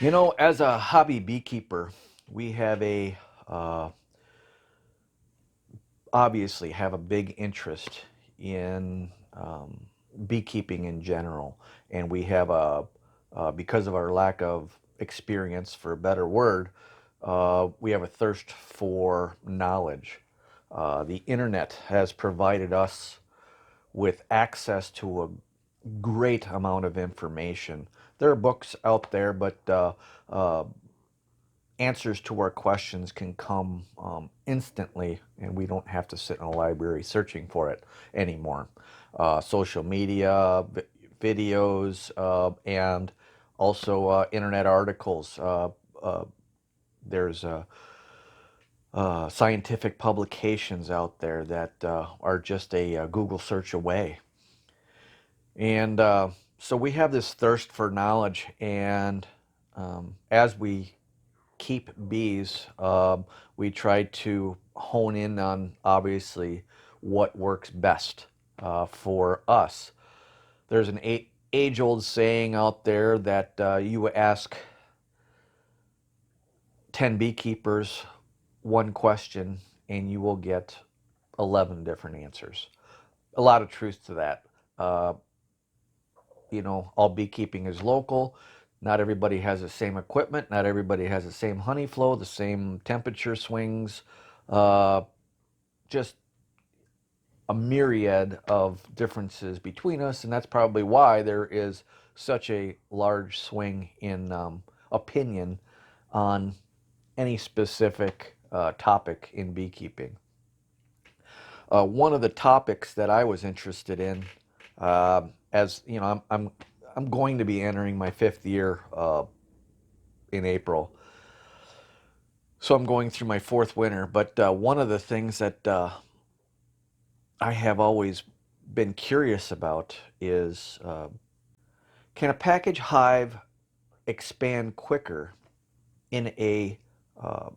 You know, as a hobby beekeeper, we have uh, obviously have a big interest in beekeeping in general, and we have because of our lack of experience, for a better word, we have a thirst for knowledge. The internet has provided us with access to a great amount of information. There are books out there, but uh, answers to our questions can come instantly, and we don't have to sit in a library searching for it anymore. Social media, videos, and also internet articles. Uh, there's scientific publications out there that are just a Google search away. And so we have this thirst for knowledge, and as we keep bees, we try to hone in on obviously what works best for us. There's an age old saying out there that you ask 10 beekeepers one question and you will get 11 different answers. A lot of truth to that. Uh, all beekeeping is local. Not everybody has the same equipment. Not everybody has the same honey flow, the same temperature swings. Uh, just a myriad of differences between us, and that's probably why there is such a large swing in opinion on any specific topic in beekeeping. One of the topics that I was interested in, as you know, I'm going to be entering my fifth year in April, so I'm going through my fourth winter. But one of the things that I have always been curious about is can a package hive expand quicker in a uh,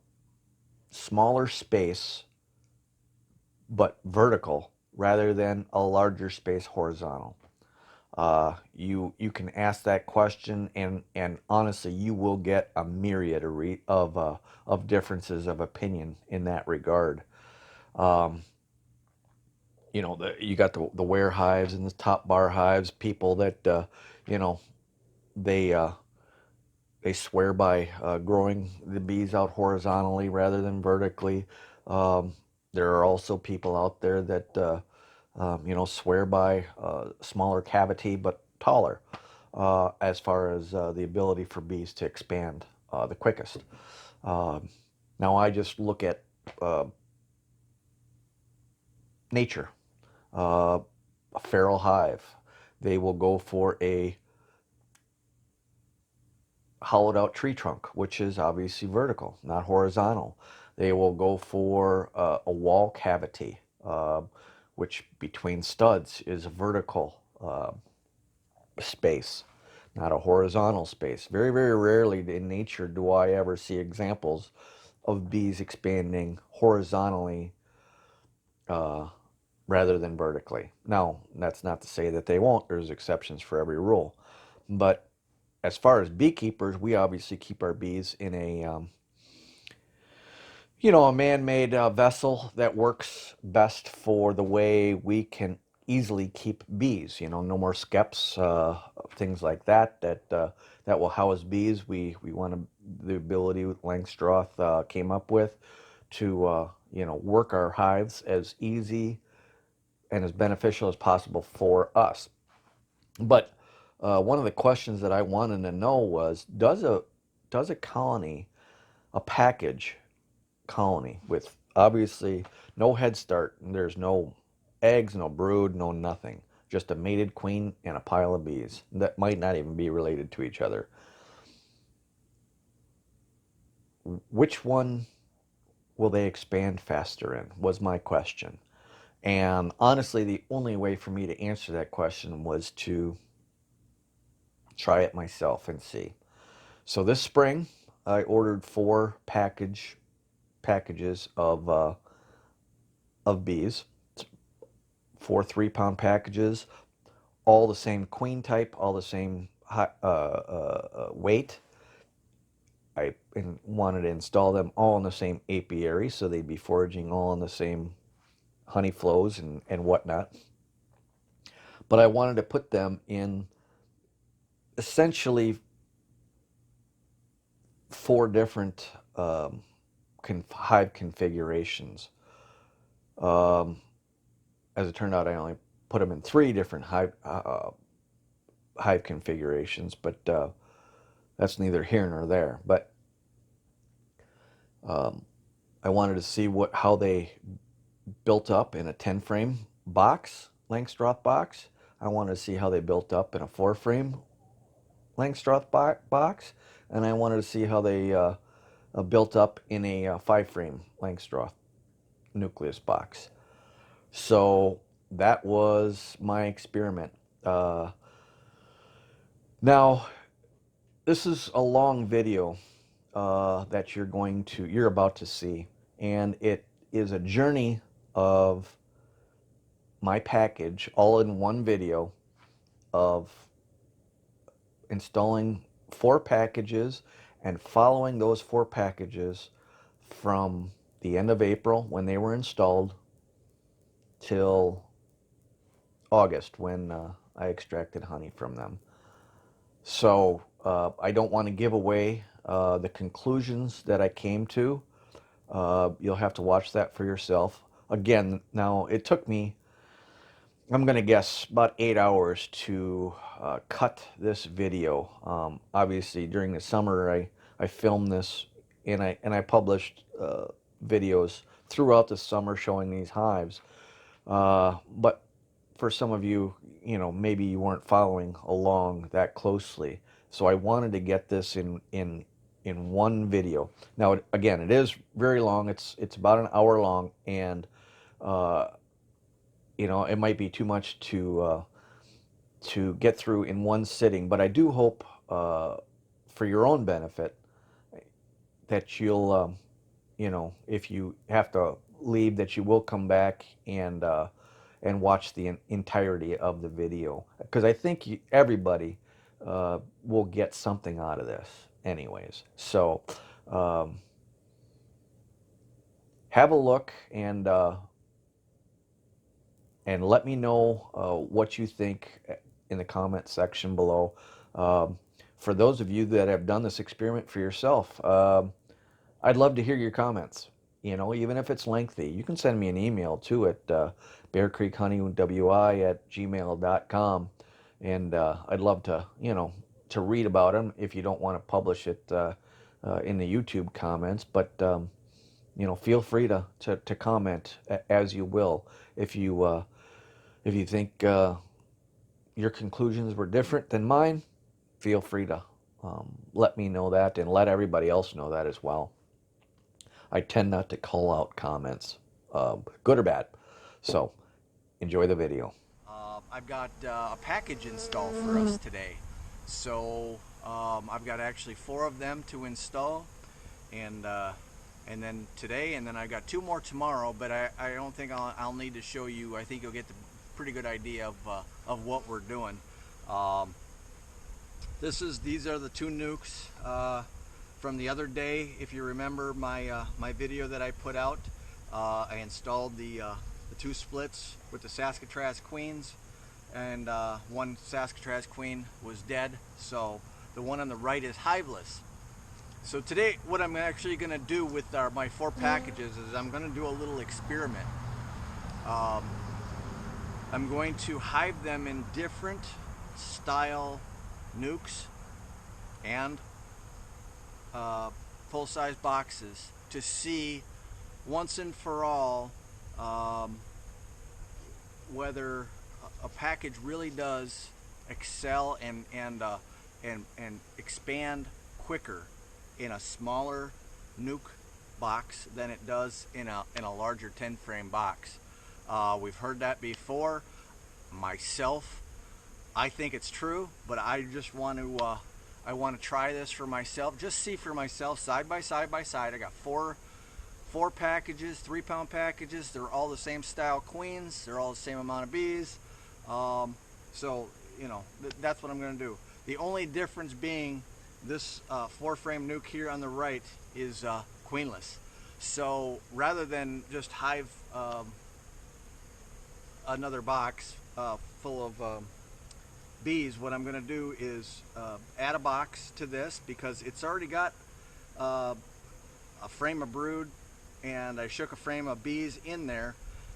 smaller space but vertical rather than a larger space horizontal? You can ask that question, and honestly, you will get a myriad of differences of opinion in that regard. Um, you got the wear hives and the top bar hives. People that you know they uh, they swear by growing the bees out horizontally rather than vertically. Um, there are also people out there that swear by smaller cavity but taller, as far as the ability for bees to expand the quickest. Um, Now I just look at uh, nature. Uh, a feral hive, they will go for a hollowed out tree trunk, which is obviously vertical, not horizontal. They will go for a wall cavity, which between studs is a vertical space, not a horizontal space. Very, very rarely in nature do I ever see examples of bees expanding horizontally uh, rather than vertically. Now, that's not to say that they won't. There's exceptions for every rule. But as far as beekeepers, we obviously keep our bees in a man-made vessel that works best for the way we can easily keep bees. No more skeps, things like that will house bees. We want the ability Langstroth came up with to work our hives as easy and as beneficial as possible for us. But one of the questions that I wanted to know was, does a colony, a package colony with obviously no head start, and there's no eggs, no brood, no nothing, just a mated queen and a pile of bees that might not even be related to each other. Which one will they expand faster in? Was my question. And honestly, the only way for me to answer that question was to try it myself and see. So this spring, I ordered four packages of bees, four 3 pound packages, all the same queen type, all the same weight, I wanted to install them all in the same apiary so they'd be foraging all in the same honey flows and whatnot. But I wanted to put them in essentially 4 different hive configurations. Um, as it turned out, I only put them in 3 different hive configurations, but that's neither here nor there. But um, I wanted to see how they built up in a 10 frame box, Langstroth box. I wanted to see how they built up in a 4 frame Langstroth box, and I wanted to see how they built up in a 5 frame Langstroth nucleus box. So that was my experiment. Uh, Now, this is a long video that you're about to see, and it is a journey of my package all in one video of installing 4 packages and following those 4 packages from the end of April when they were installed till August when I extracted honey from them. So I don't want to give away the conclusions that I came to. You'll have to watch that for yourself. Again, now it took me, I'm going to guess, about 8 hours to cut this video. Obviously, during the summer, I filmed this and I published videos throughout the summer showing these hives. But for some of you, maybe you weren't following along that closely. So I wanted to get this in one video. Now, again, it is very long. It's about an hour long, and uh, it might be too much to get through in one sitting. But I do hope, for your own benefit, that you'll, if you have to leave, that you will come back and watch the entirety of the video, because I think everybody will get something out of this anyways. So um, have a look and let me know what you think in the comment section below. For those of you that have done this experiment for yourself, I'd love to hear your comments. Even if it's lengthy, you can send me an email too at bearcreekhoneywi@gmail.com, and I'd love to read about them if you don't want to publish it in the YouTube comments. But feel free to comment as you will. If you think your conclusions were different than mine, feel free to let me know that and let everybody else know that as well. I tend not to call out comments, good or bad. So enjoy the video. I've got a package installed for us today. So I've got actually 4 of them to install, and then today, and then I got 2 more tomorrow. But I don't think I'll need to show you. I think you'll get the pretty good idea of what we're doing. These are the 2 nukes from the other day. If you remember my my video that I put out, I installed the 2 splits with the Saskatraz queens, and one Saskatraz queen was dead, so the one on the right is hiveless. So today what I'm actually going to do with my 4 packages is I'm going to do a little experiment. I'm going to hive them in different style nukes and full-size boxes to see once and for all whether a package really does excel and expand quicker in a smaller nuke box than it does in a larger 10 frame box. We've heard that before. Myself, I think it's true, but I just want to try this for myself, just see for myself, side by side by side. I got four packages, 3-pound packages. They're all the same style queens. They're all the same amount of bees. So that's what I'm going to do. The only difference being this 4-frame nuke here on the right is queenless. So rather than just hive another box full of bees, what I'm going to do is add a box to this, because it's already got a frame of brood, and I shook a frame of bees in there,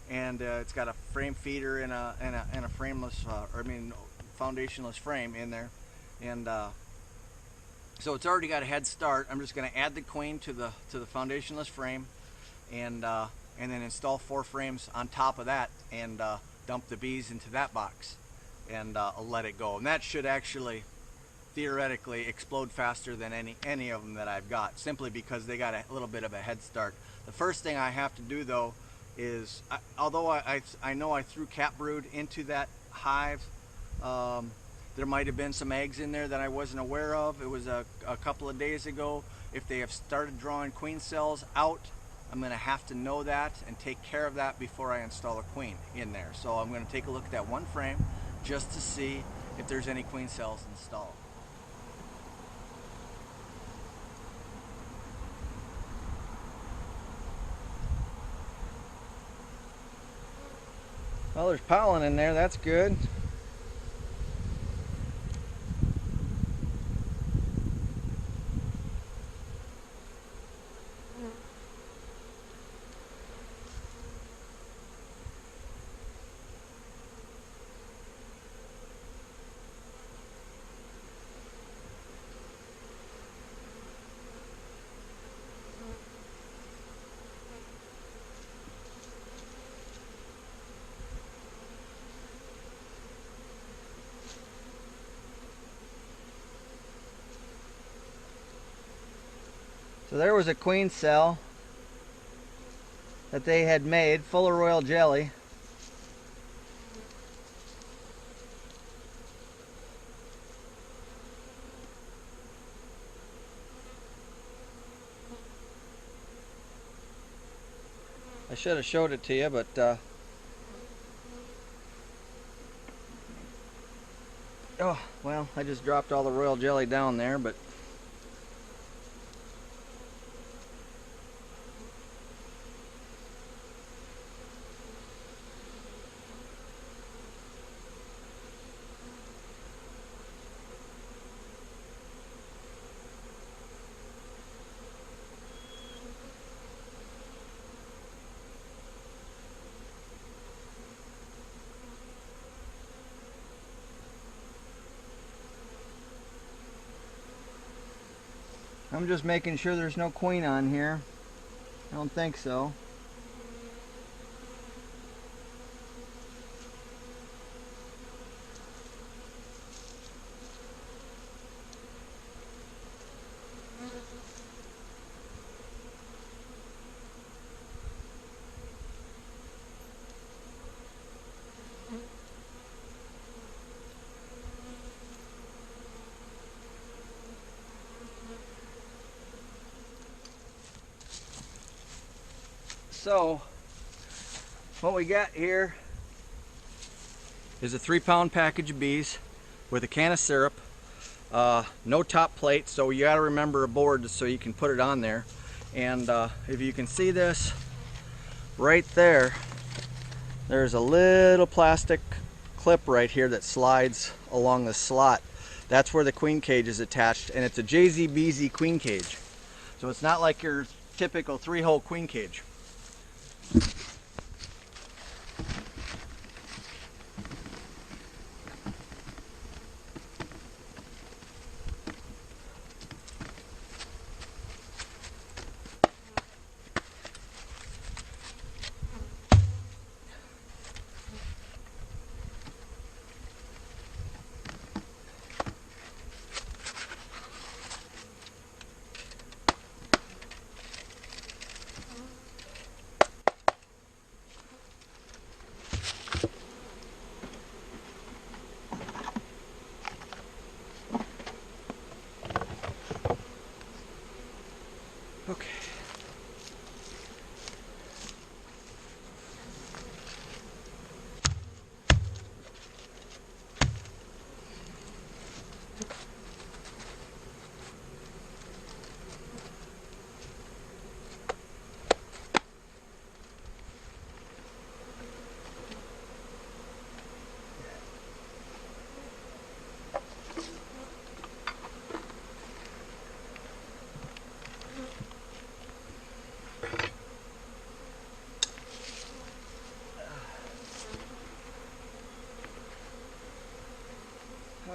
and it's got a frame feeder and a frameless, foundationless frame in there, and so it's already got a head start. I'm just going to add the queen to the foundationless frame, and then install 4 frames on top of that, and dump the bees into that box, and I'll let it go. And that should actually theoretically explode faster than any of them that I've got, simply because they got a little bit of a head start. The first thing I have to do though is, although I know I threw cat brood into that hive, there might have been some eggs in there that I wasn't aware of. It was a couple of days ago. If they have started drawing queen cells out, I'm going to have to know that and take care of that before I install a queen in there. So I'm going to take a look at that one frame just to see if there's any queen cells installed. Well, there's pollen in there, that's good. So there was a queen cell that they had made full of royal jelly. I should have showed it to you, but oh, well, I just dropped all the royal jelly down there, but I'm just making sure there's no queen on here. I don't think so. So what we got here is a 3-pound package of bees with a can of syrup, no top plate, so you got to remember a board so you can put it on there. And if you can see this right there, there's a little plastic clip right here that slides along the slot. That's where the queen cage is attached, and it's a JZBZ queen cage. So it's not like your typical 3-hole queen cage.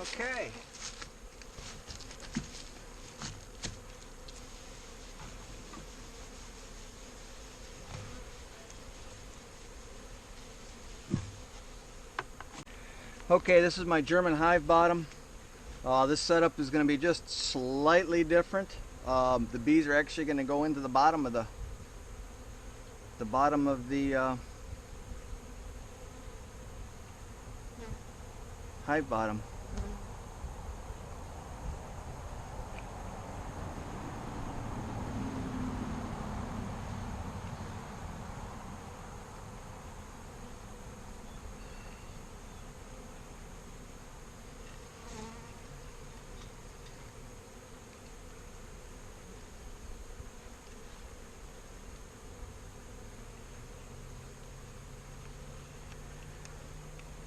Okay. Okay, this is my German hive bottom. This setup is going to be just slightly different. The bees are actually going to go into the bottom of the hive bottom.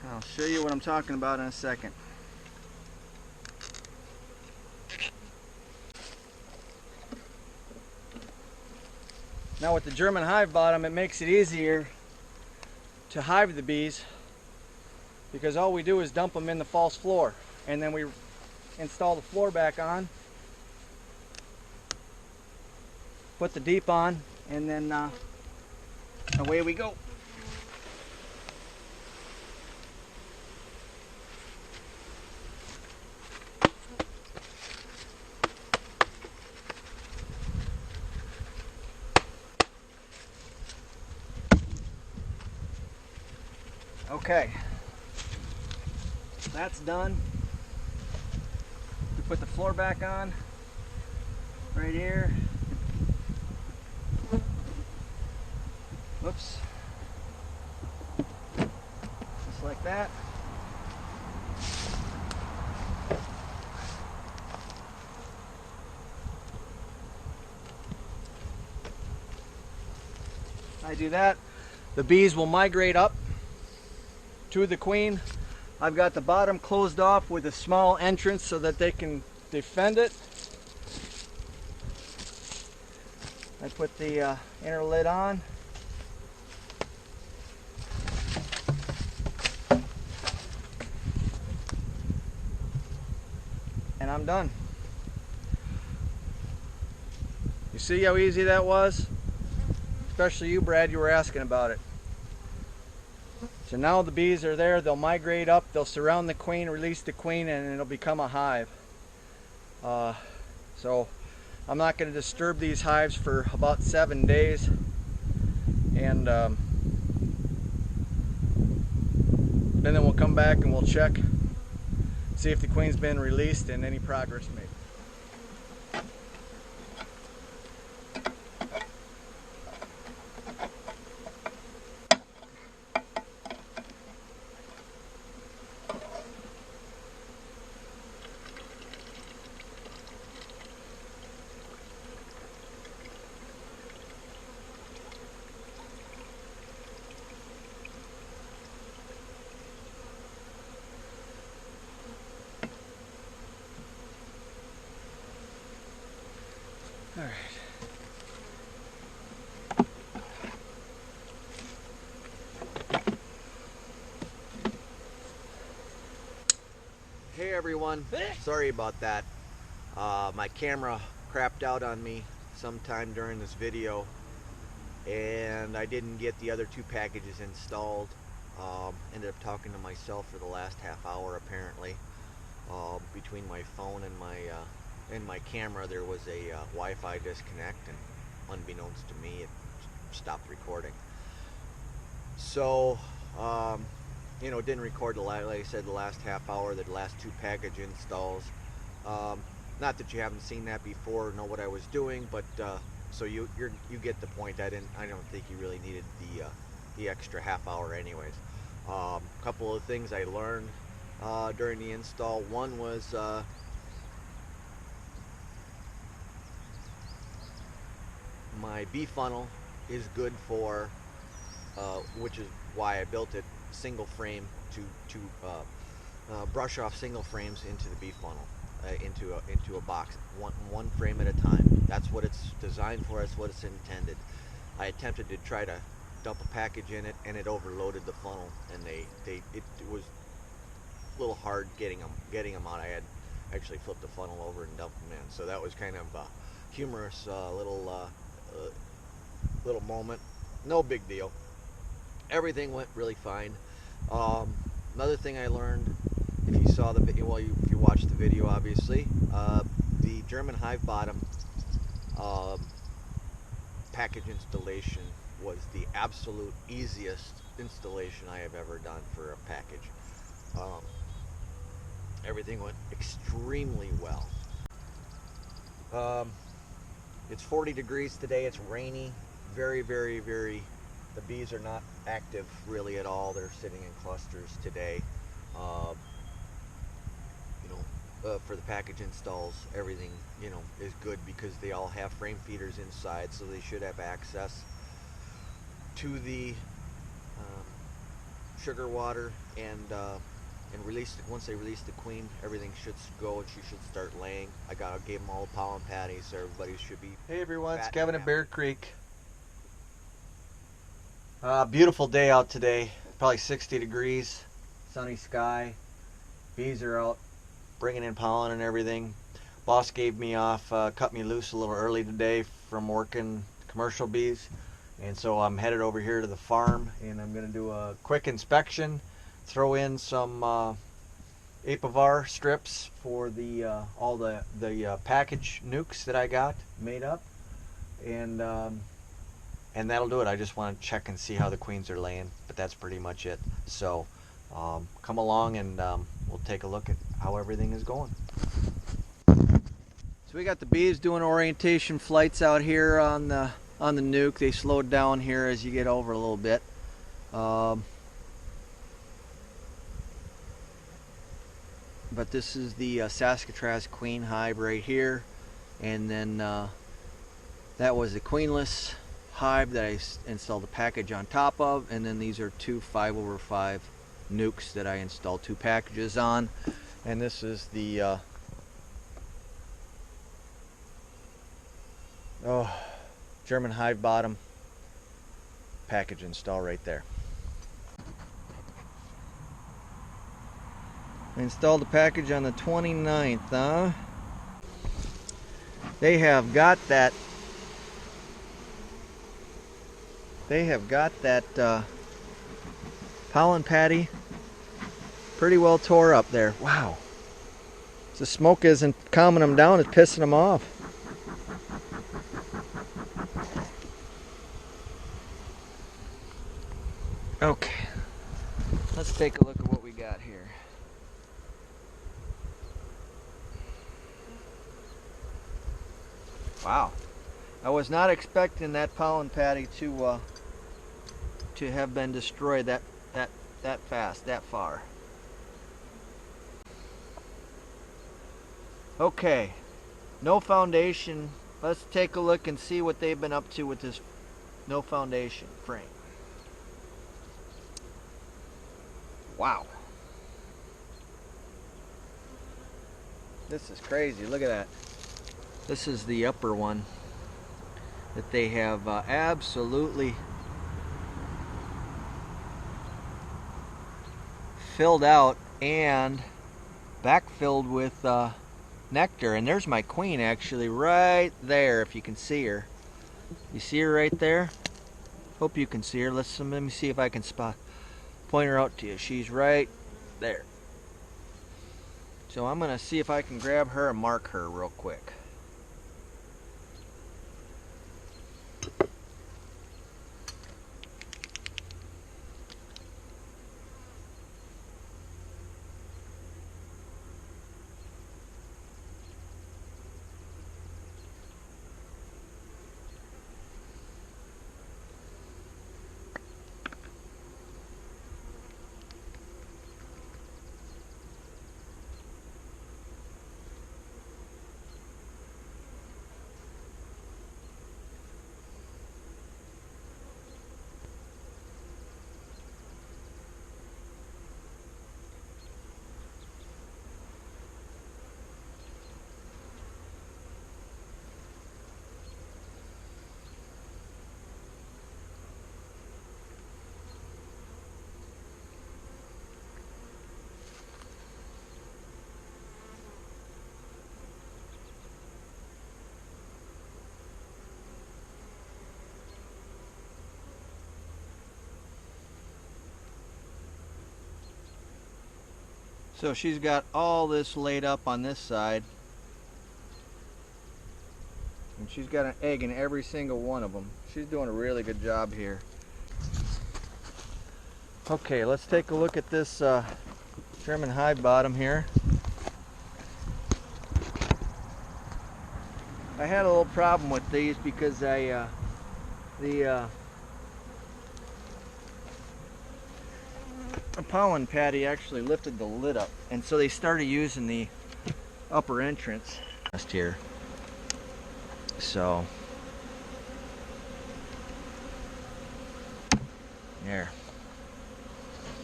I'll show you what I'm talking about in a second. Now with the German hive bottom, it makes it easier to hive the bees because all we do is dump them in the false floor, and then we install the floor back on, put the deep on, and then away we go. Okay, that's done. We put the floor back on right here. Whoops. Just like that. I do that. The bees will migrate up to the queen. I've got the bottom closed off with a small entrance so that they can defend it. I put the inner lid on. And I'm done. You see how easy that was? Especially you, Brad, you were asking about it. So now the bees are there, they'll migrate up, they'll surround the queen, release the queen, and it'll become a hive. So I'm not going to disturb these hives for about 7 days. And then we'll come back and we'll check, see if the queen's been released and any progress made. All right. Hey everyone, sorry about that. My camera crapped out on me sometime during this video and I didn't get the other 2 packages installed. Ended up talking to myself for the last half hour apparently. Between my phone and my camera there was a Wi-Fi disconnect, and unbeknownst to me it stopped recording. So you know, didn't record like I said the last half hour, the last 2 package installs. Not that you haven't seen that before or know what I was doing, but so you get the point. I don't think you really needed the extra half hour anyways. Couple of things I learned during the install. One was my bee funnel is good for which is why I built it, single frame to brush off single frames into the bee funnel, into a box, one frame at a time. That's what it's designed for. That's what it's intended. I attempted to try to dump a package in it, and it overloaded the funnel, and it was little hard getting them out. I had actually flipped the funnel over and dumped them in, so that was kind of a humorous little moment. No big deal. Everything went really fine. Another thing I learned, if you saw the video, well, if you watched the video, obviously, the German Hive bottom package installation was the absolute easiest installation I have ever done for a package. Everything went extremely well. It's 40 degrees today. It's rainy. Very, very, very. The bees are not active really at all. They're sitting in clusters today. For the package installs, everything is good because they all have frame feeders inside, so they should have access to the sugar water and once they release the queen, everything should go and she should start laying. I gave them all a pollen patty, so everybody should be. Hey everyone, it's fat Kevin and at Bear Creek. Beautiful day out today. Probably 60 degrees, sunny sky. Bees are out bringing in pollen and everything. Boss gave me off, cut me loose a little early today from working commercial bees, and so I'm headed over here to the farm and I'm going to do a quick inspection, throw in some apiary strips for the all the package nukes that I got made up, and that'll do it. I just want to check and see how the queens are laying, but that's pretty much it. So come along and we'll take a look at how everything is going. So we got the bees doing orientation flights out here on the nuke. They slowed down here as you get over a little bit. But this is the Saskatraz queen hive right here, and then that was the queenless hive that I installed a package on top of, and then these are two 5/5 nukes that I installed 2 packages on, and this is the German hive bottom package install right there. I installed the package on the 29th. They have got that pollen patty pretty well tore up there. Wow. The smoke isn't calming them down, it's pissing them off. Okay, let's take a look at what we got here. Wow, I was not expecting that pollen patty to have been destroyed that fast, that far. Okay, no foundation. Let's take a look and see what they've been up to with this no foundation frame. Wow. This is crazy. Look at that. This is the upper one that they have absolutely filled out and backfilled with nectar. And there's my queen actually right there, if you can see her. You see her right there? Hope you can see her. Let me see if I can point her out to you. She's right there. So I'm gonna see if I can grab her and mark her real quick. So she's got all this laid up on this side. And she's got an egg in every single one of them. She's doing a really good job here. Okay, let's take a look at this German hive bottom here. I had a little problem with these because the pollen patty actually lifted the lid up, and so they started using the upper entrance just here. So there.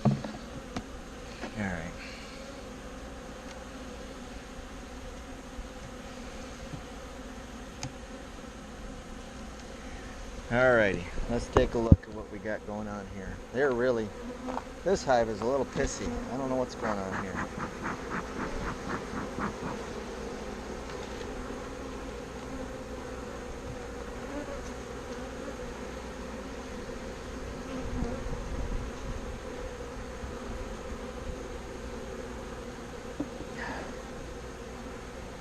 All right. Alrighty, let's take a look at what we got going on here. This hive is a little pissy. I don't know what's going on here.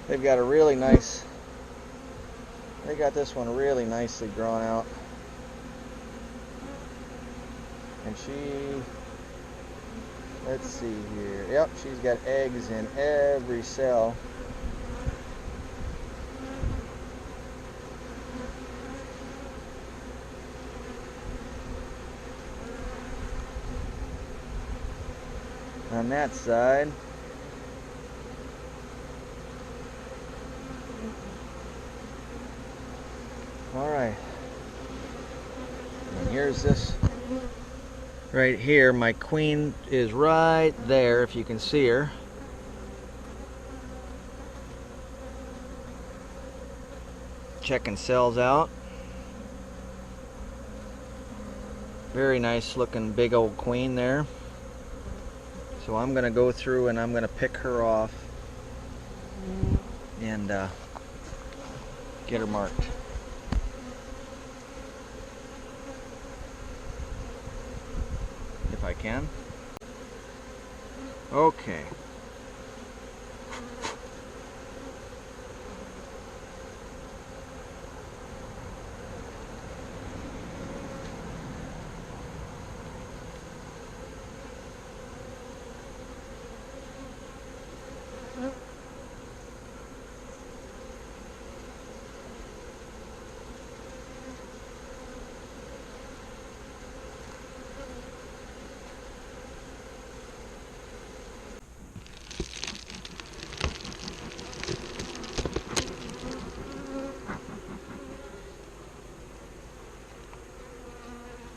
They've got they got this one really nicely drawn out. And let's see here. Yep, she's got eggs in every cell. On that side. Alright. And here's this right here. My queen is right there, if you can see her. Checking cells out. Very nice looking big old queen there. So I'm going to go through and I'm going to pick her off and get her marked. If I can. Okay.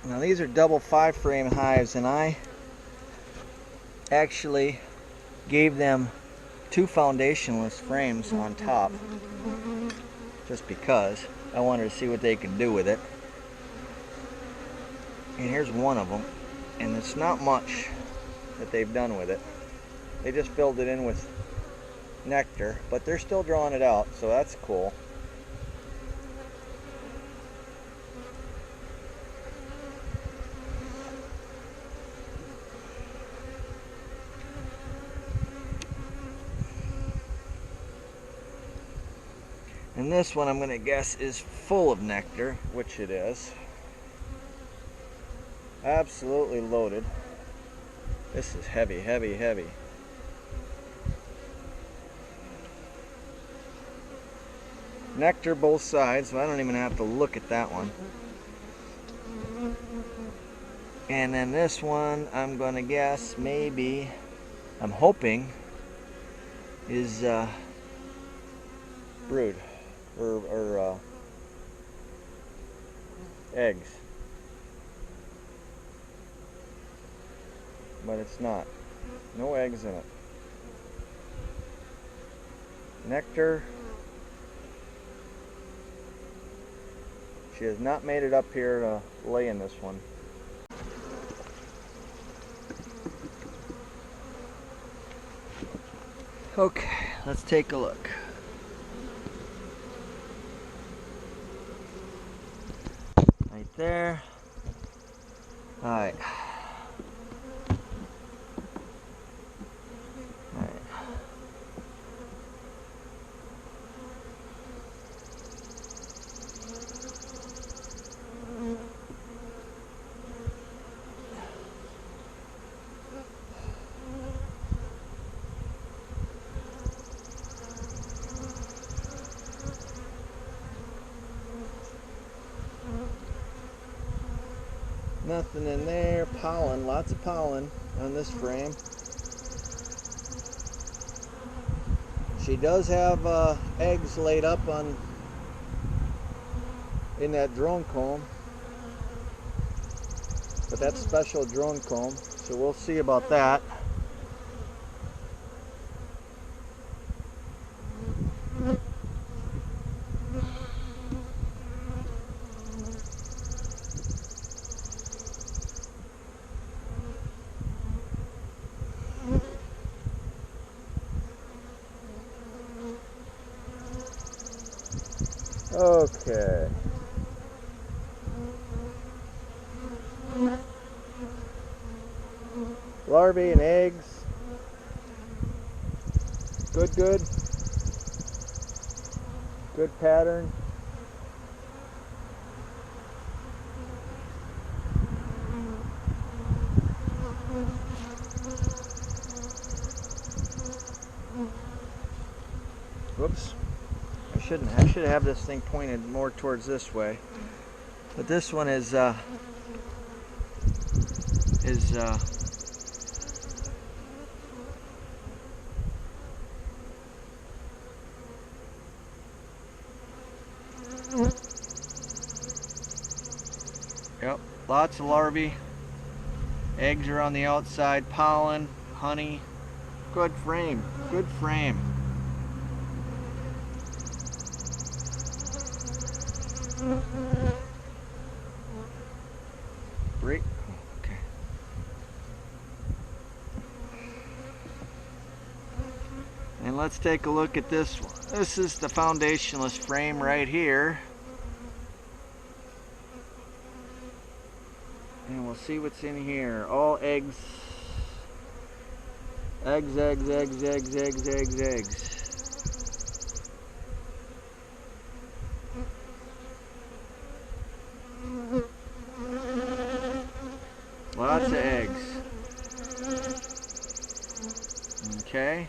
Now these are double 5-frame hives, and I actually gave them 2 foundationless frames on top just because I wanted to see what they could do with it. And here's one of them, and it's not much that they've done with it. They just filled it in with nectar, but they're still drawing it out, so that's cool. And this one, I'm going to guess, is full of nectar, which it is. Absolutely loaded. This is heavy, heavy, heavy. Nectar both sides, so I don't even have to look at that one. And then this one, I'm going to guess, maybe, I'm hoping, is brood. Or eggs, but it's not. No eggs in it. Nectar. She has not made it up here to lay in this one. Okay, let's take a look. Right there. Alright. Nothing in there. Pollen, lots of pollen on this frame. She does have eggs laid up in that drone comb, but that's special drone comb, so we'll see about that. Okay. Larvae and eggs. Good. Good pattern. Whoops. I should have this thing pointed more towards this way. But this one is yep, lots of larvae. Eggs are on the outside, pollen, honey. Good frame, good frame. Break. Okay. And let's take a look at this one. This is the foundationless frame right here. And we'll see what's in here. All eggs. Eggs. Lots of eggs. Okay.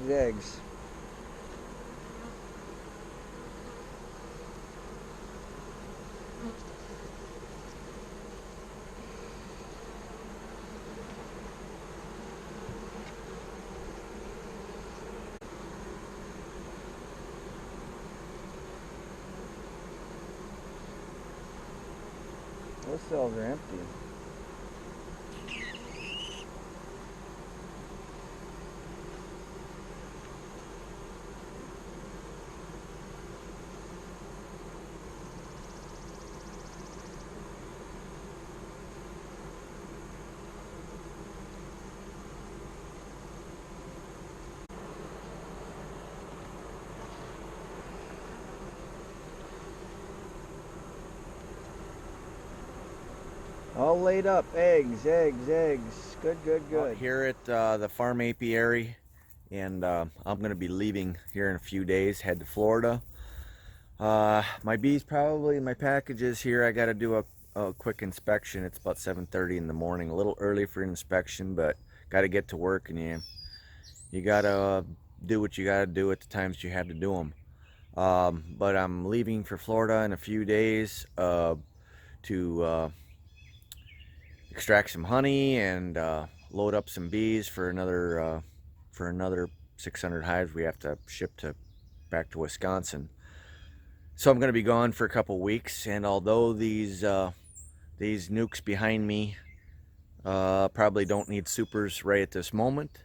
Eggs. Those cells are empty. All laid up, eggs. Good. Here at the farm apiary, and I'm going to be leaving here in a few days, head to Florida. My bees probably, my packages here, I got to do a quick inspection. It's about 7:30 in the morning, a little early for an inspection, but got to get to work, and you got to do what you got to do at the times you have to do them. But I'm leaving for Florida in a few days to extract some honey and load up some bees for another 600 hives we have to ship back to Wisconsin. So I'm going to be gone for a couple weeks, and although these nukes behind me probably don't need supers right at this moment,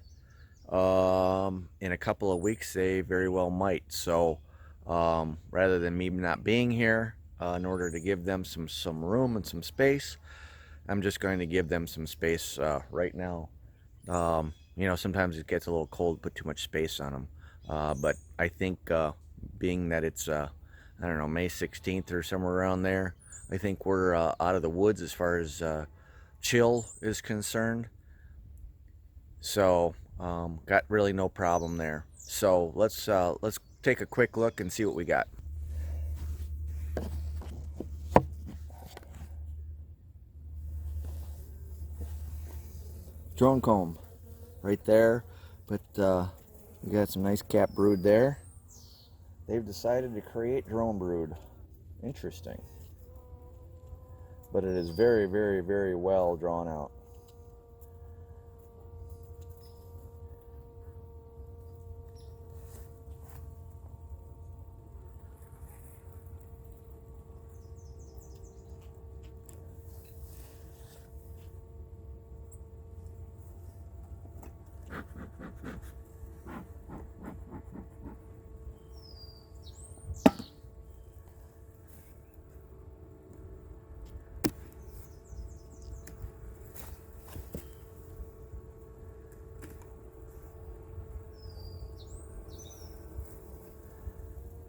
in a couple of weeks they very well might. So rather than me not being here, in order to give them some room and some space, I'm just going to give them some space right now. You know, sometimes it gets a little cold, put too much space on them. But I think being that it's, I don't know, May 16th or somewhere around there, I think we're out of the woods as far as chill is concerned. So got really no problem there. So let's take a quick look and see what we got. Drone comb right there, but we got some nice cap brood there. They've decided to create drone brood. Interesting, but it is very, very, very well drawn out.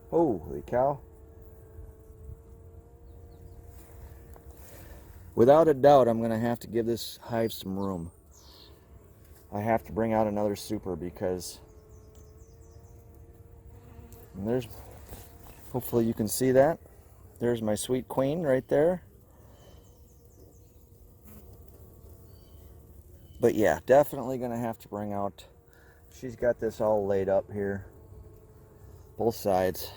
Holy cow. Without a doubt, I'm going to have to give this hive some room. I have to bring out another super because there's, hopefully you can see that. There's my sweet queen right there. But yeah, definitely going to have to bring out, she's got this all laid up here, both sides.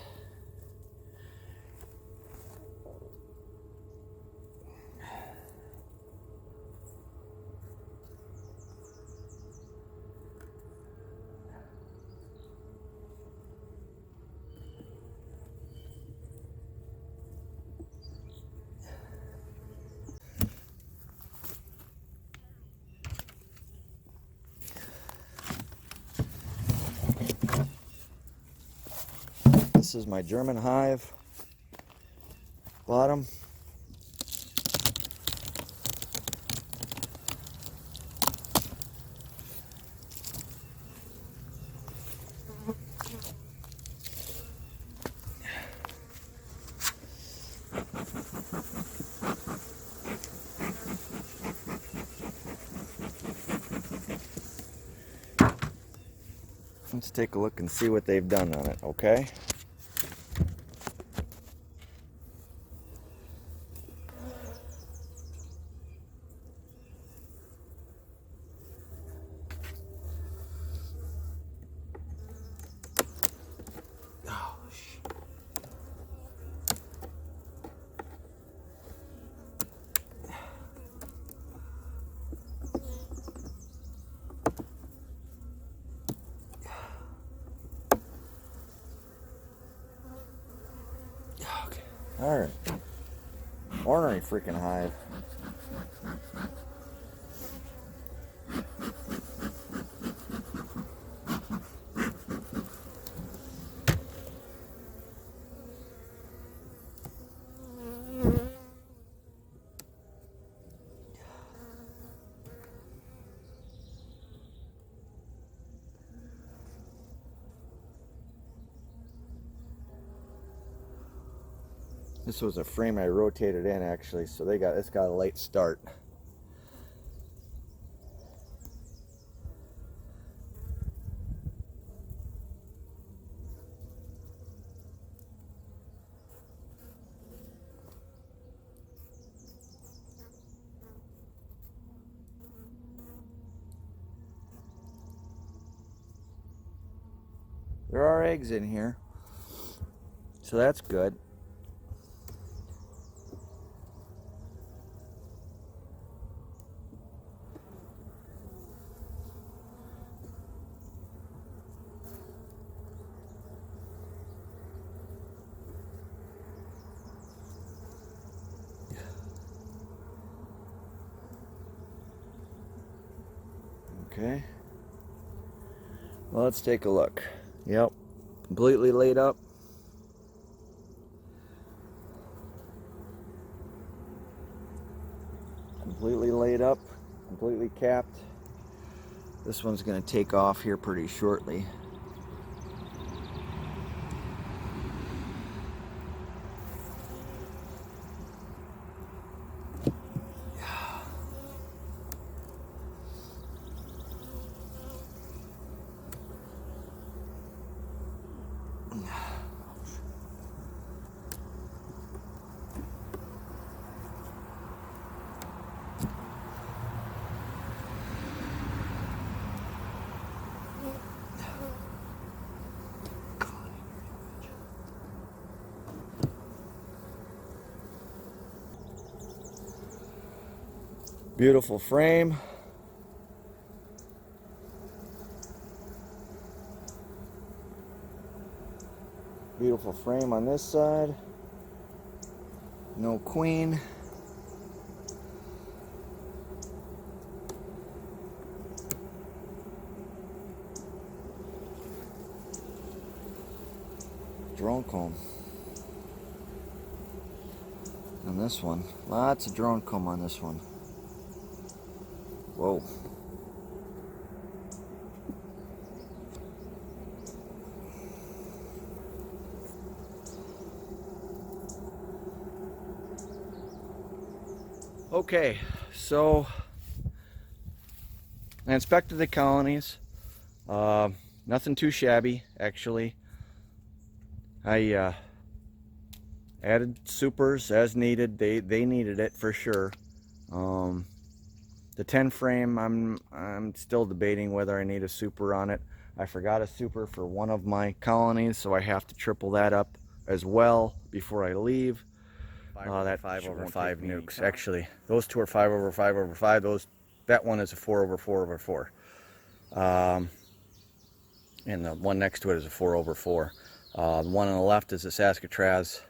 This is my German hive bottom. Let's take a look and see what they've done on it, okay? Alright. Ornery freaking hive. This was a frame I rotated in actually, so it's got a late start. There are eggs in here, so that's good. Okay. Well, let's take a look. Yep. Completely laid up. Completely laid up. Completely capped. This one's going to take off here pretty shortly. Beautiful frame. Beautiful frame on this side. No queen. Drone comb on this one. Lots of drone comb on this one. Whoa. Okay, so I inspected the colonies. Nothing too shabby, actually. I added supers as needed. They needed it for sure. The 10 frame, I'm still debating whether I need a super on it. I forgot a super for one of my colonies, so I have to triple that up as well before I leave. That 5/5 nukes. Actually, those two are 5/5/5. That one is a 4/4/4. And the one next to it is a 4/4. The one on the left is a Saskatraz.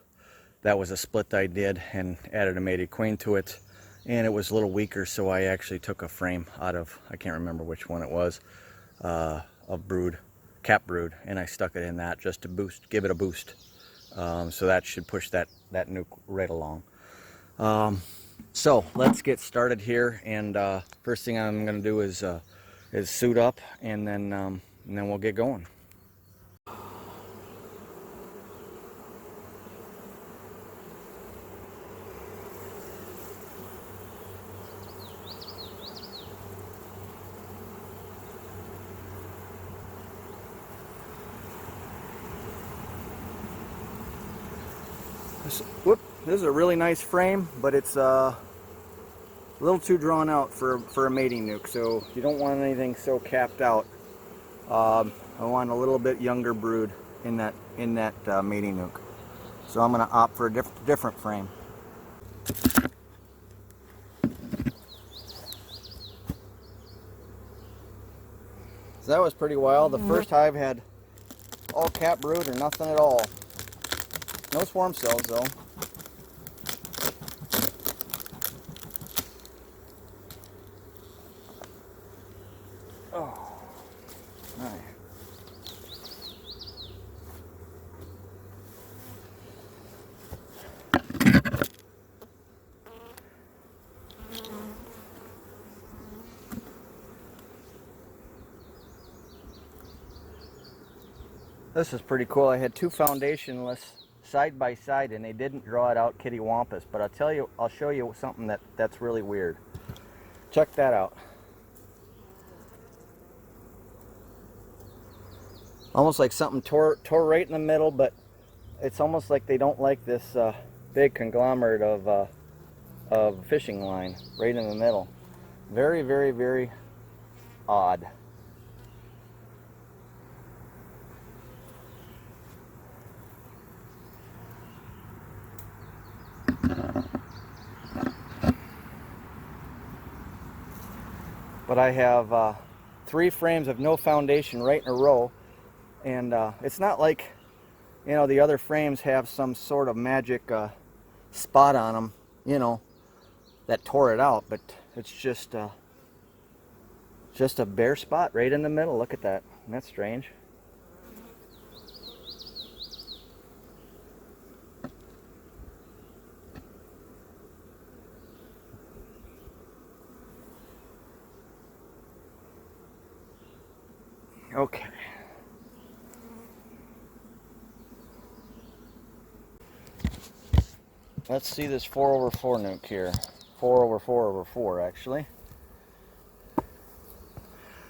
That was a split I did and added a mated queen to it, and it was a little weaker, so I actually took a frame out of, I can't remember which one it was, of brood, cap brood, and I stuck it in that just to boost, give it a boost. So that should push that nuke right along. So let's get started here, and first thing I'm going to do is suit up, and then we'll get going. This is a really nice frame, but it's a little too drawn out for a mating nuke, so you don't want anything so capped out. I want a little bit younger brood in that mating nuke, so I'm going to opt for a different frame. So that was pretty wild. The first hive had all cap brood or nothing at all. No swarm cells though. Oh, nice. This is pretty cool. I had two foundationless side by side, and they didn't draw it out kittywampus. But I'll show you something that's really weird. Check that out. Almost like something tore right in the middle, but it's almost like they don't like this big conglomerate of fishing line right in the middle. Very, very, very odd. But I have 3 frames of no foundation right in a row, and it's not like, you know, the other frames have some sort of magic spot on them, you know, that tore it out, but it's just a bare spot right in the middle. Look at that. That's strange. Okay. Let's see this 4/4 nuke here. 4/4/4 actually.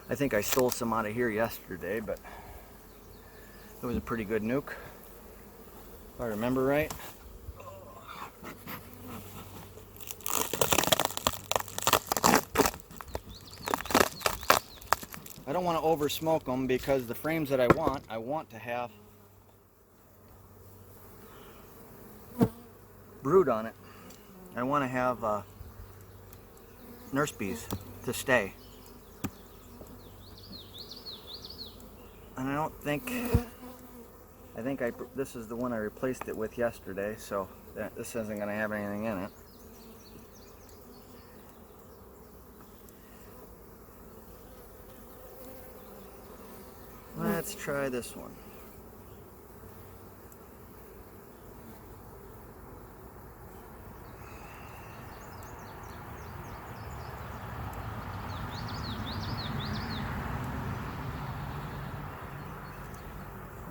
I think I stole some out of here yesterday, but it was a pretty good nuke, if I remember right. I don't want to over smoke them because the frames that I want to have brood on it. I want to have nurse bees to stay. And I think this is the one I replaced it with yesterday, so this isn't going to have anything in it. Let's try this one.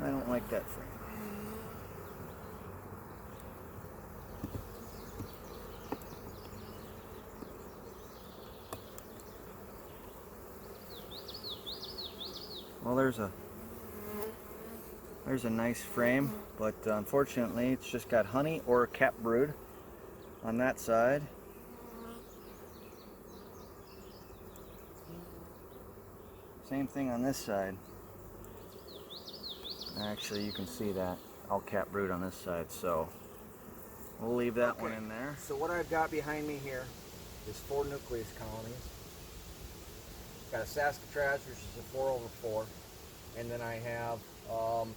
I don't like that frame. Well, there's a nice frame, but unfortunately it's just got honey or cap brood on that side. Same thing on this side. Actually, you can see that all cap brood on this side, so we'll leave that one in there. So what I've got behind me here is 4 nucleus colonies. Got a Saskatraz, which is a 4/4, and then I have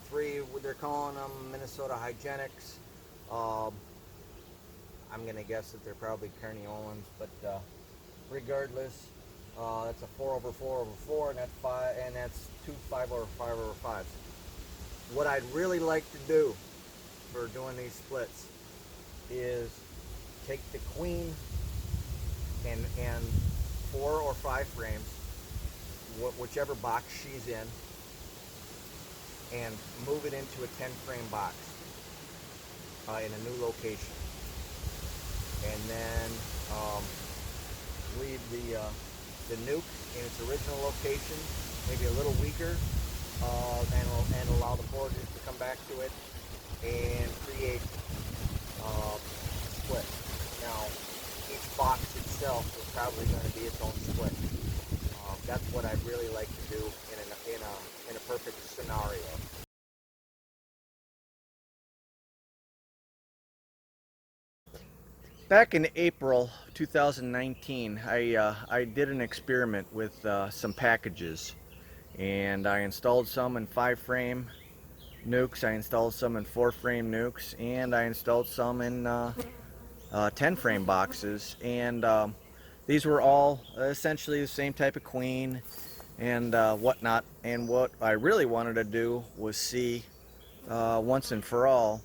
3, they're calling them Minnesota Hygienics. I'm gonna guess that they're probably Carneolans, but regardless, that's a 4/4/4, and that's 2 5/5/5s. What I'd really like to do for doing these splits is take the queen and 4 or 5 frames, whichever box she's in, and move it into a 10 frame box in a new location, and then leave the nuke in its original location, maybe a little weaker, and allow the foragers to come back to it and create split. Now, each box itself is probably going to be its own split. That's what I'd really like to do in a perfect scenario. Back in April 2019, I did an experiment with some packages, and I installed some in 5 frame nukes, I installed some in 4 frame nukes, and I installed some in 10 frame boxes, and these were all essentially the same type of queen and whatnot. And what I really wanted to do was see once and for all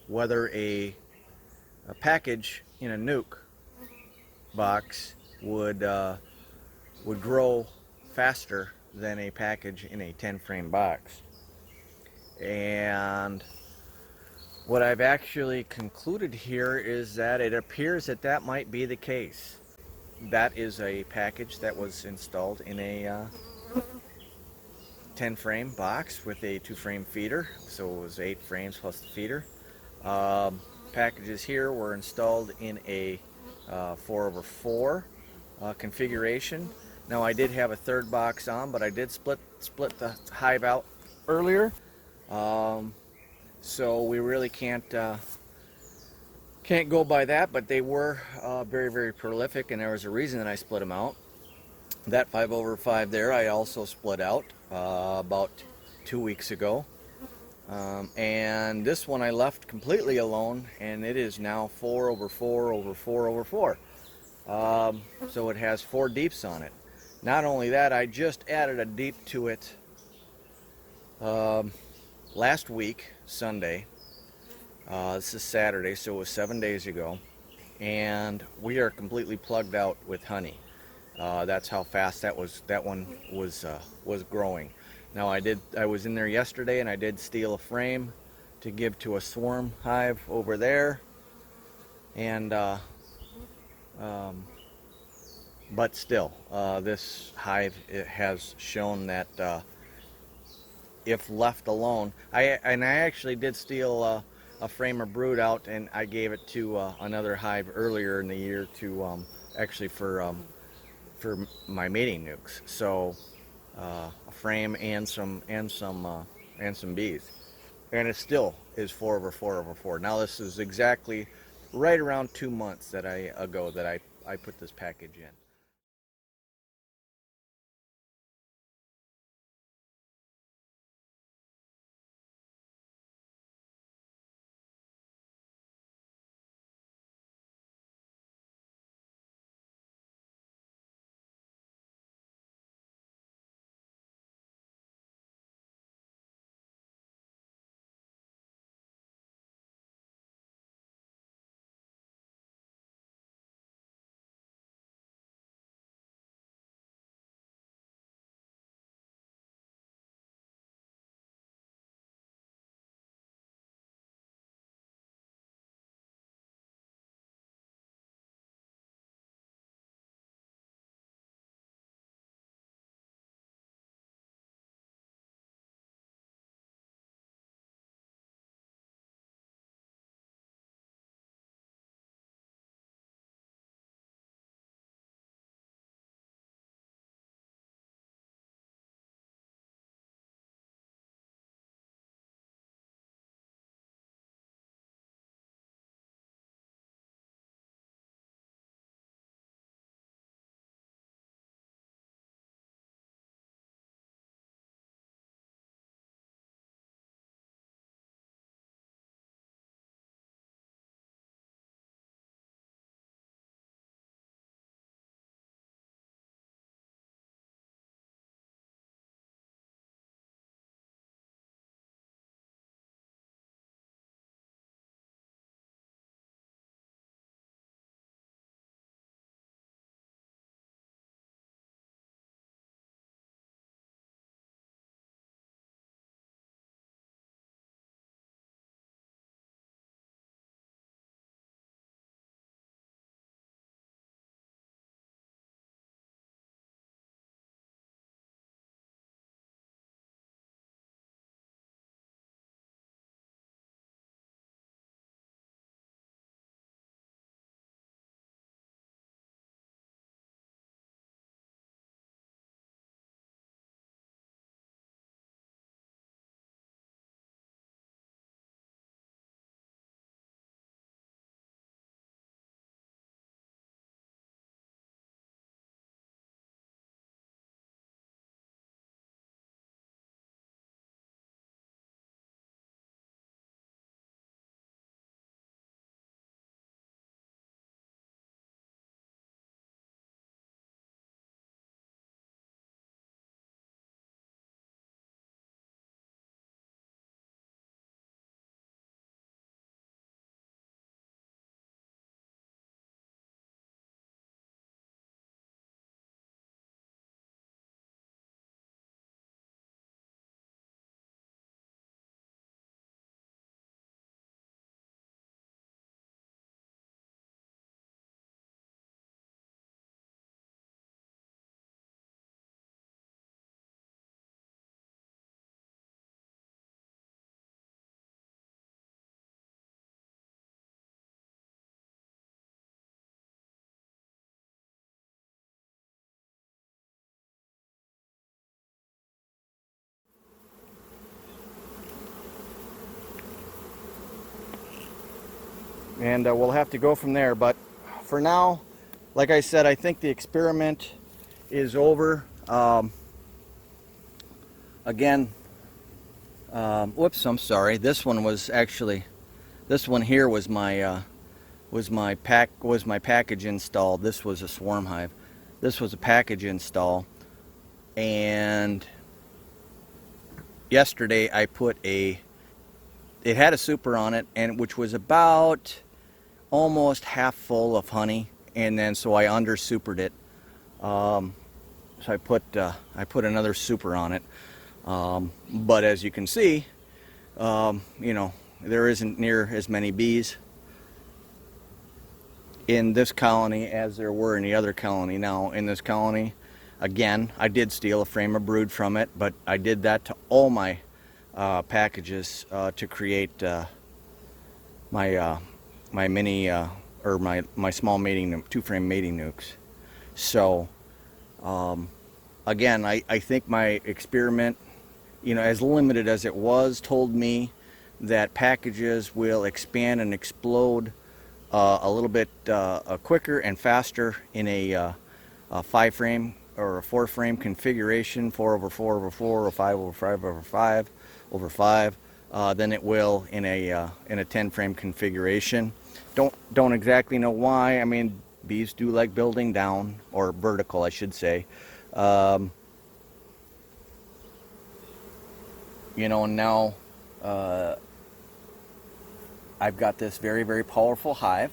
whether a package in a nuke box would grow faster than a package in a 10 frame box. And what I've actually concluded here is that it appears that that might be the case. That is a package that was installed in a 10 frame box with a 2 frame feeder, so it was 8 frames plus the feeder. Packages here were installed in a 4/4 configuration. Now, I did have a 3rd box on, but I did split the hive out earlier, so we really can't go by that. But they were very, very prolific, and there was a reason that I split them out. That 5/5 there I also split out about 2 weeks ago. And this one I left completely alone, and it is now 4/4/4/4. So it has 4 deeps on it. Not only that, I just added a deep to it last week, Sunday. This is Saturday, so it was 7 days ago, and we are completely plugged out with honey. That's how fast that one was growing. Now I was in there yesterday and I did steal a frame to give to a swarm hive over there, and um, but still, this hive, it has shown that if left alone, I actually did steal a frame of brood out, and I gave it to another hive earlier in the year to actually for my mating nukes. So a frame and some bees, and it still is 4/4/4. Now this is exactly right around 2 months ago that I put this package in. And we'll have to go from there. But for now, like I said, I think the experiment is over. Again, whoops, I'm sorry. This one was actually, this one here was my package installed. This was a swarm hive. This was a package install, and yesterday I put it had a super on it, and which was about almost half full of honey, and then so I under supered it So I put another super on it. But as you can see, you know, there isn't near as many bees in this colony as there were in the other colony. Now in this colony, again, I did steal a frame of brood from it, but I did that to all my packages to create my my mini or my small mating two-frame mating nukes. So again, I think my experiment, you know, as limited as it was, told me that packages will expand and explode a little bit quicker and faster in a 5-frame or a 4-frame configuration, 4/4/4 or 5/5/5/5 than it will in a 10-frame configuration. Don't exactly know why. I mean, bees do like building down, or vertical, I should say. You know, and now I've got this very, very powerful hive.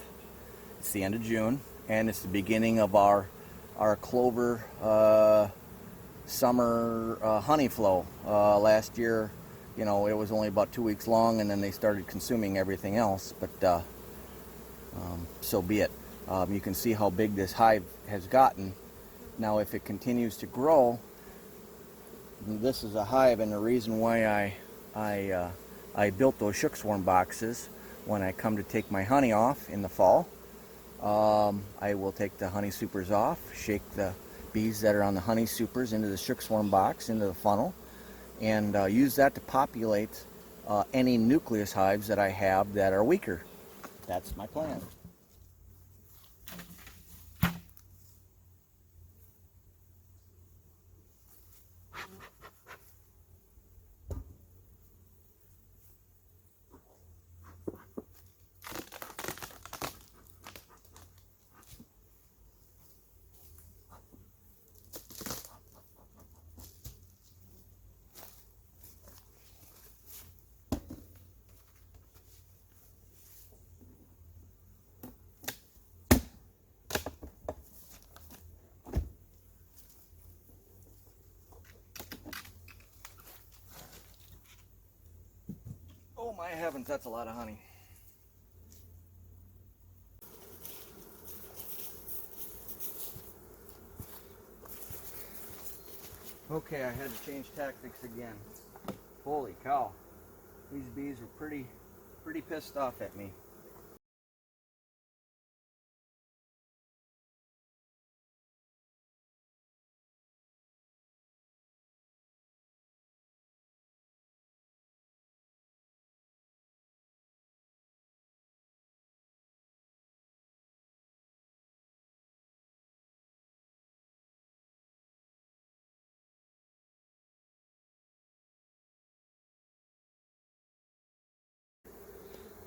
It's the end of June, and it's the beginning of our clover summer honey flow. Last year, you know, it was only about 2 weeks long, and then they started consuming everything else, but so be it. You can see how big this hive has gotten. Now, if it continues to grow, this is a hive, and the reason why I built those shook swarm boxes, when I come to take my honey off in the fall, I will take the honey supers off, shake the bees that are on the honey supers into the shook swarm box, into the funnel, and use that to populate any nucleus hives that I have that are weaker. That's my plan. Oh my heavens, that's a lot of honey. Okay, I had to change tactics again. Holy cow. These bees were pretty pissed off at me.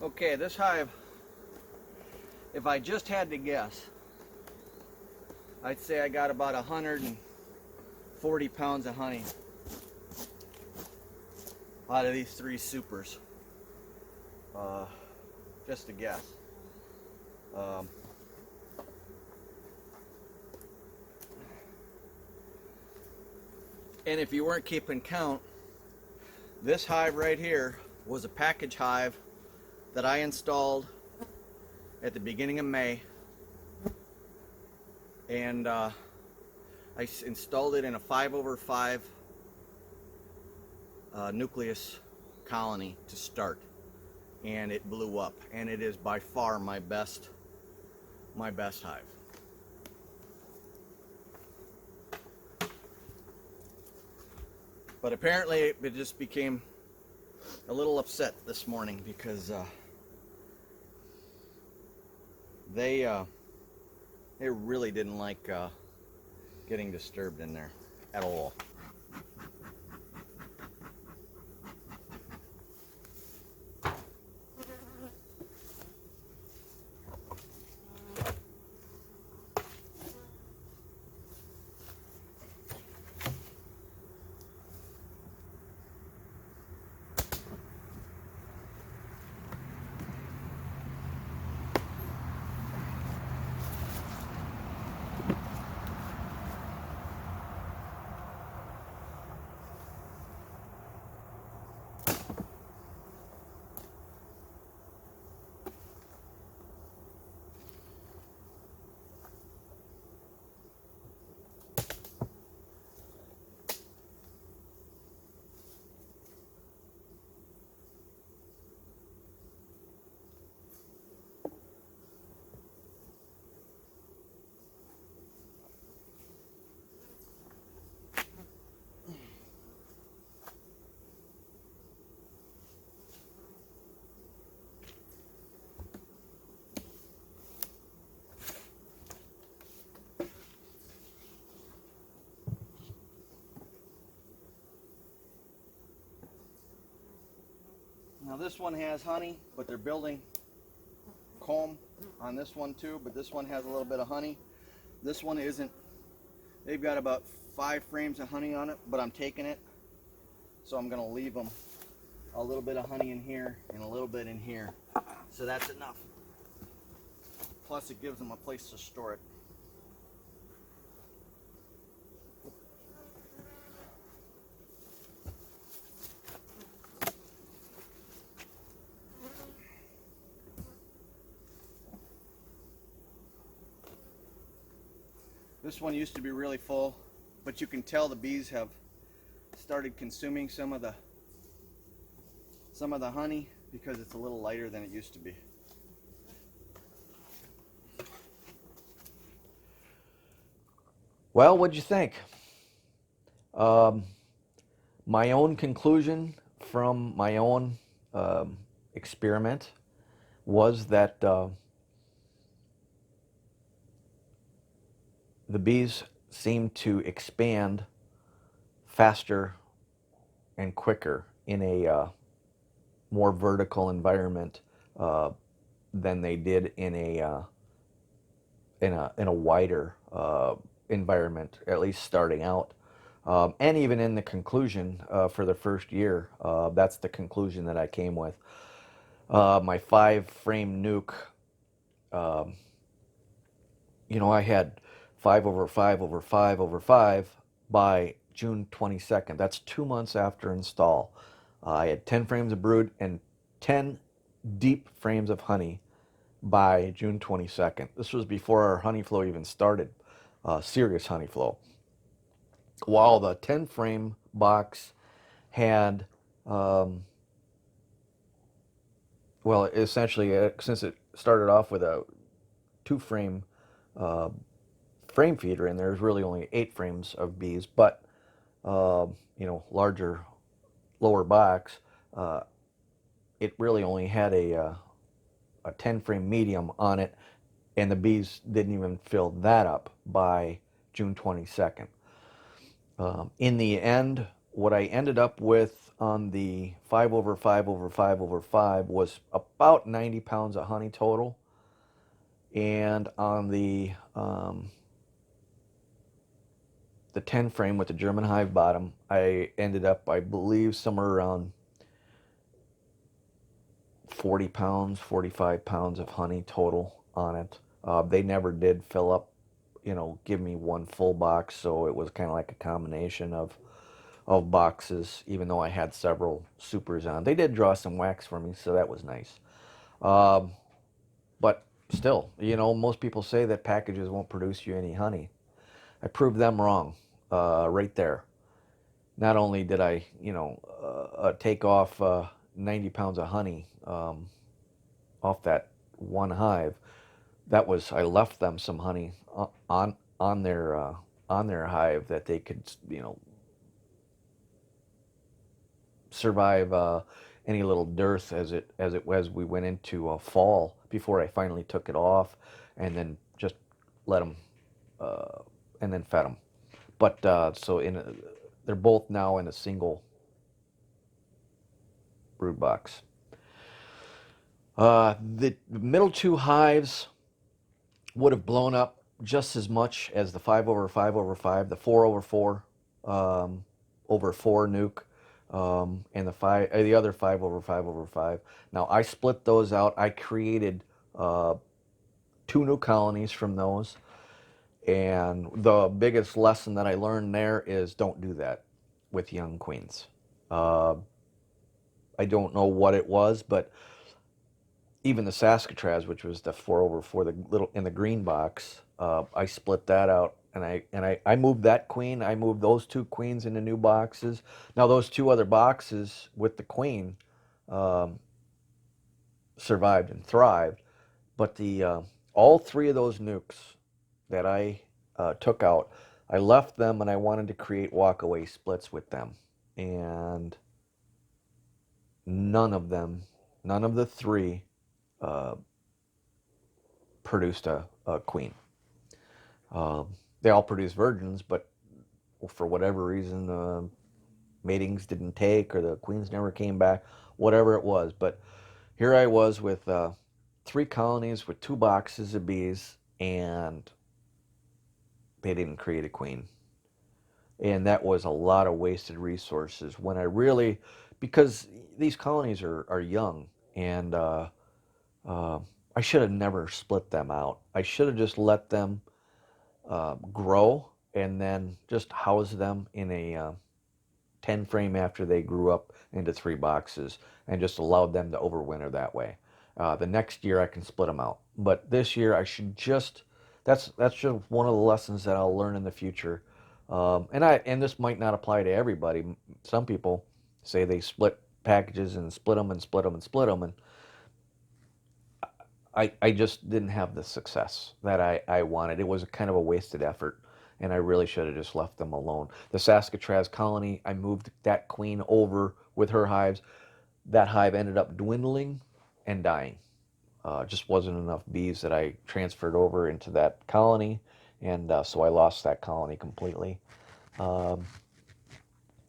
Okay, this hive, if I just had to guess, I'd say I got about 140 pounds of honey out of these 3 supers. Just a guess. And if you weren't keeping count, this hive right here was a package hive that I installed at the beginning of May, and I installed it in a 5/5 nucleus colony to start, and it blew up, and it is by far my best hive. But apparently it just became a little upset this morning because they really didn't like getting disturbed in there at all. Now this one has honey, but they're building comb on this one too, but this one has a little bit of honey. This one isn't. They've got about 5 frames of honey on it, but I'm taking it, so I'm gonna leave them a little bit of honey in here and a little bit in here. So that's enough. Plus it gives them a place to store it. This one used to be really full, but you can tell the bees have started consuming some of the honey because it's a little lighter than it used to be. Well, what'd you think? My own conclusion from my own experiment was that the bees seem to expand faster and quicker in a more vertical environment than they did in a wider environment, at least starting out. And even in the conclusion for the first year, that's the conclusion that I came with. My 5-frame nuke, I had 5 over 5 over 5 over 5 by June 22nd. That's 2 months after install. I had 10 frames of brood and 10 deep frames of honey by June 22nd. This was before our honey flow even started, serious honey flow. While the 10 frame box had, essentially, since it started off with a 2-frame frame feeder, and there's really only 8 frames of bees, but larger, lower box, it really only had a 10-frame medium on it, and the bees didn't even fill that up by June 22nd. In the end, what I ended up with on the 5 over 5 over 5 over 5 was about 90 pounds of honey total. And on the 10 frame with the German hive bottom, I ended up, I believe, somewhere around 40 pounds, 45 pounds of honey total on it. They never did fill up, give me one full box, so it was kind of like a combination of boxes, even though I had several supers on. They did draw some wax for me, so that was nice. But still, most people say that packages won't produce you any honey. I proved them wrong right there. Not only did I, take off 90 pounds of honey off that one hive, I left them some honey on their hive that they could, survive any little dearth as we went into fall before I finally took it off, and then just let them and then fed them. But they're both now in a single brood box. The middle 2 hives would have blown up just as much as the 5 over 5 over 5, the 4 over 4 over 4 nuke, and the other 5 over 5 over 5. Now I split those out. I created 2 new colonies from those, and the biggest lesson that I learned there is don't do that with young queens. I don't know what it was, but even the Saskatraz, which was the 4 over 4, the little in the green box, I split that out, and I moved that queen. I moved those 2 queens into new boxes. Now those 2 other boxes with the queen survived and thrived, but all 3 of those nukes that I took out, I left them, and I wanted to create walkaway splits with them, and none of the 3 produced a queen. They all produced virgins, but for whatever reason, matings didn't take or the queens never came back, whatever it was. But here I was with 3 colonies with 2 boxes of bees, and they didn't create a queen. And that was a lot of wasted resources when I really, because these colonies are young, and uh, I should have never split them out. I should have just let them grow and then just house them in a 10 frame after they grew up into 3 boxes, and just allowed them to overwinter that way. The next year I can split them out. But this year I should just, that's just one of the lessons that I'll learn in the future. And this might not apply to everybody. Some people say they split packages and split them and split them and split them, and I just didn't have the success that I wanted. It was kind of a wasted effort, and I really should have just left them alone. The Saskatraz colony, I moved that queen over with her hives. That hive ended up dwindling and dying. Just wasn't enough bees that I transferred over into that colony, and so I lost that colony completely. Um,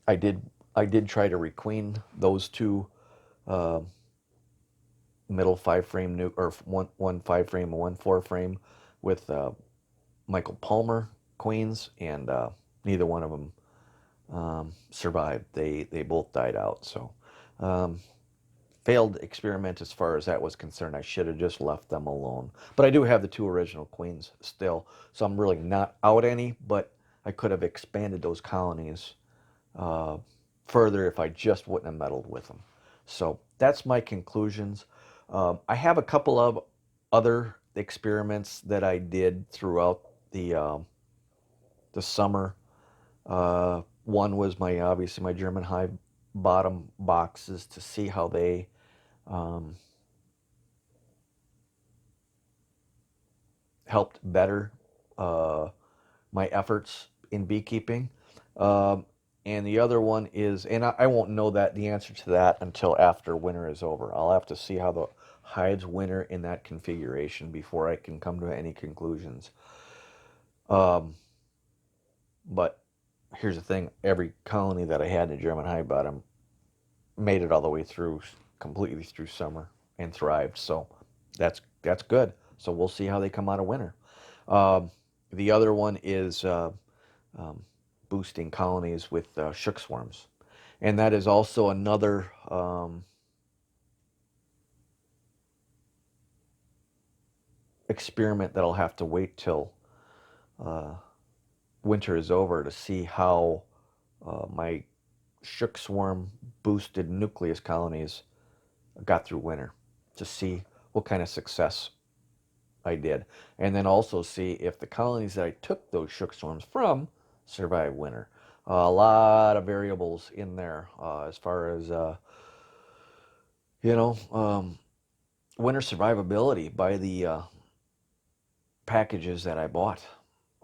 I did I did try to requeen those two uh, middle 5 frame new or one 5 frame and one 4 frame with Michael Palmer queens, and neither one of them survived. They both died out. So um, failed experiment as far as that was concerned. I should have just left them alone. But I do have the 2 original queens still, so I'm really not out any. But I could have expanded those colonies uh, further if I just wouldn't have meddled with them. So that's my conclusions. I have a couple of other experiments that I did throughout the summer. One was my obviously my German Hive bottom boxes to see how they um, helped better uh, my efforts in beekeeping. Um, and the other one is, and I won't know the answer to that until after winter is over. I'll have to see how the hives winter in that configuration before I can come to any conclusions. Um, but here's the thing: every colony that I had in the German hive bottom made it all the way through, completely through summer, and thrived. So that's good. So we'll see how they come out of winter. Um, the other one is um, boosting colonies with shook swarms. And that is also another experiment that'll have to wait till uh, winter is over to see how my shook swarm boosted nucleus colonies got through winter, to see what kind of success I did. And then also see if the colonies that I took those shook swarms from survived winter. A lot of variables in there as far as you know, winter survivability by the packages that I bought.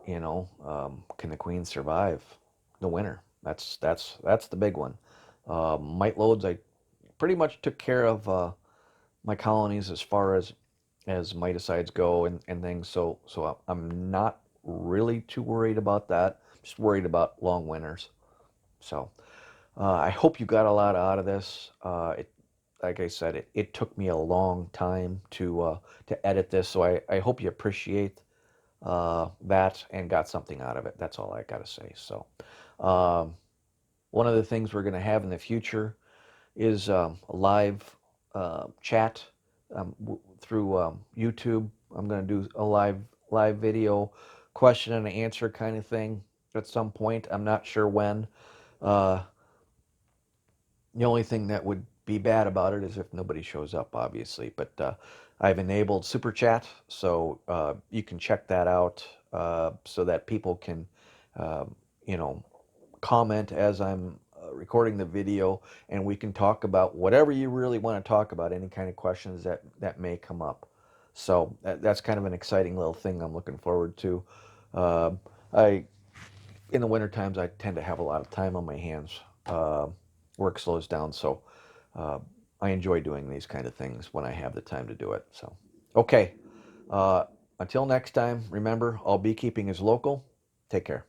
Can the queen survive the winter? That's the big one. Mite loads, I pretty much took care of my colonies as far as miticides go, and things. So I'm not really too worried about that. Just worried about long winters. So I hope you got a lot out of this. Like I said, it took me a long time to edit this, so I hope you appreciate that and got something out of it. That's all I got to say. So um, one of the things we're going to have in the future is a live chat through YouTube. I'm going to do a live video question and answer kind of thing at some point. I'm not sure when. Uh, the only thing that would be bad about it is if nobody shows up, obviously. But I've enabled Super Chat, so you can check that out so that people can, uh, you know, comment as I'm recording the video, and we can talk about whatever you really want to talk about, any kind of questions that may come up. So that's kind of an exciting little thing I'm looking forward to. Uh, I in the winter times I tend to have a lot of time on my hands. Work slows down, so uh, I enjoy doing these kind of things when I have the time to do it. So, okay. Uh, until next time, remember, all beekeeping is local. Take care.